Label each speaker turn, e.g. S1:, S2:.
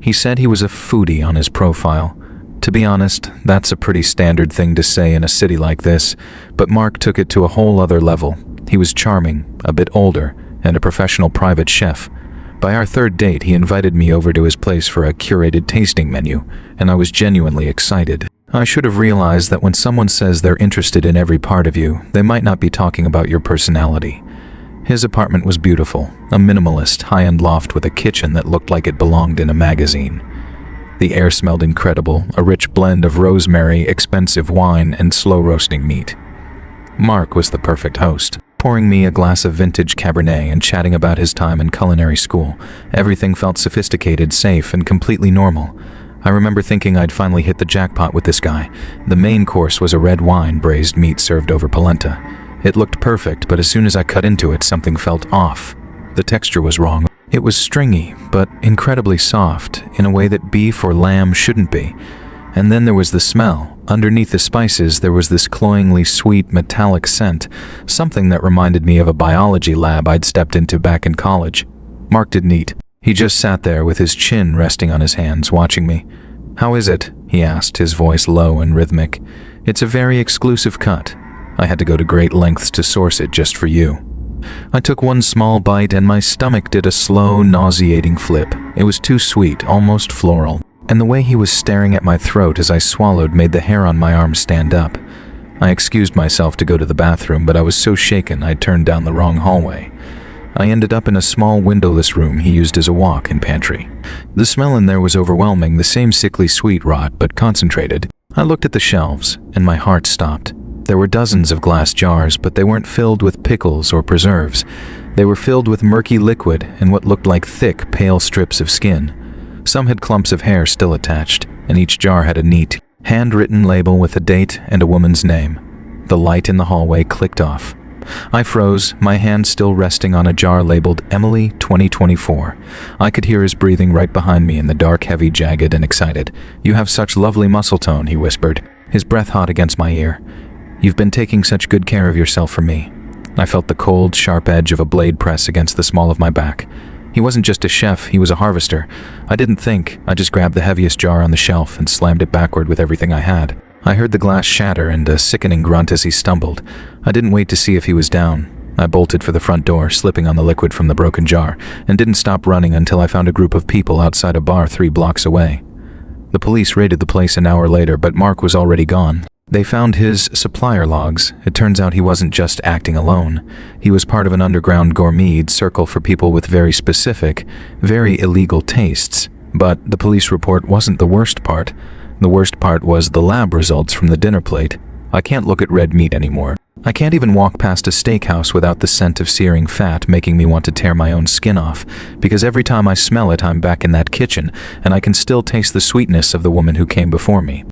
S1: He said he was a foodie on his profile. To be honest, that's a pretty standard thing to say in a city like this, but Mark took it to a whole other level. He was charming, a bit older, and a professional private chef. By our third date, he invited me over to his place for a curated tasting menu, and I was genuinely excited. I should have realized that when someone says they're interested in every part of you, they might not be talking about your personality. His apartment was beautiful, a minimalist, high-end loft with a kitchen that looked like it belonged in a magazine. The air smelled incredible, a rich blend of rosemary, expensive wine, and slow-roasting meat. Mark was the perfect host, pouring me a glass of vintage Cabernet and chatting about his time in culinary school. Everything felt sophisticated, safe, and completely normal. I remember thinking I'd finally hit the jackpot with this guy. The main course was a red wine braised meat served over polenta. It looked perfect, but as soon as I cut into it, something felt off. The texture was wrong. It was stringy, but incredibly soft, in a way that beef or lamb shouldn't be. And then there was the smell. Underneath the spices, there was this cloyingly sweet, metallic scent, something that reminded me of a biology lab I'd stepped into back in college. Mark didn't eat. He just sat there with his chin resting on his hands, watching me. "How is it?" he asked, his voice low and rhythmic. "It's a very exclusive cut. I had to go to great lengths to source it just for you." I took one small bite and my stomach did a slow, nauseating flip. It was too sweet, almost floral, and the way he was staring at my throat as I swallowed made the hair on my arm stand up. I excused myself to go to the bathroom, but I was so shaken I turned down the wrong hallway. I ended up in a small windowless room he used as a walk-in pantry. The smell in there was overwhelming, the same sickly sweet rot, but concentrated. I looked at the shelves, and my heart stopped. There were dozens of glass jars, but they weren't filled with pickles or preserves. They were filled with murky liquid and what looked like thick, pale strips of skin. Some had clumps of hair still attached, and each jar had a neat, handwritten label with a date and a woman's name. The light in the hallway clicked off. I froze, my hand still resting on a jar labeled Emily 2024. I could hear his breathing right behind me in the dark, heavy, jagged, and excited. "You have such lovely muscle tone," he whispered, his breath hot against my ear. "You've been taking such good care of yourself for me." I felt the cold, sharp edge of a blade press against the small of my back. He wasn't just a chef, he was a harvester. I didn't think, I just grabbed the heaviest jar on the shelf and slammed it backward with everything I had. I heard the glass shatter and a sickening grunt as he stumbled. I didn't wait to see if he was down. I bolted for the front door, slipping on the liquid from the broken jar, and didn't stop running until I found a group of people outside a bar 3 blocks away. The police raided the place an hour later, but Mark was already gone. They found his supplier logs. It turns out he wasn't just acting alone. He was part of an underground gourmet circle for people with very specific, very illegal tastes. But the police report wasn't the worst part. The worst part was the lab results from the dinner plate. I can't look at red meat anymore. I can't even walk past a steakhouse without the scent of searing fat making me want to tear my own skin off, because every time I smell it, I'm back in that kitchen, and I can still taste the sweetness of the woman who came before me.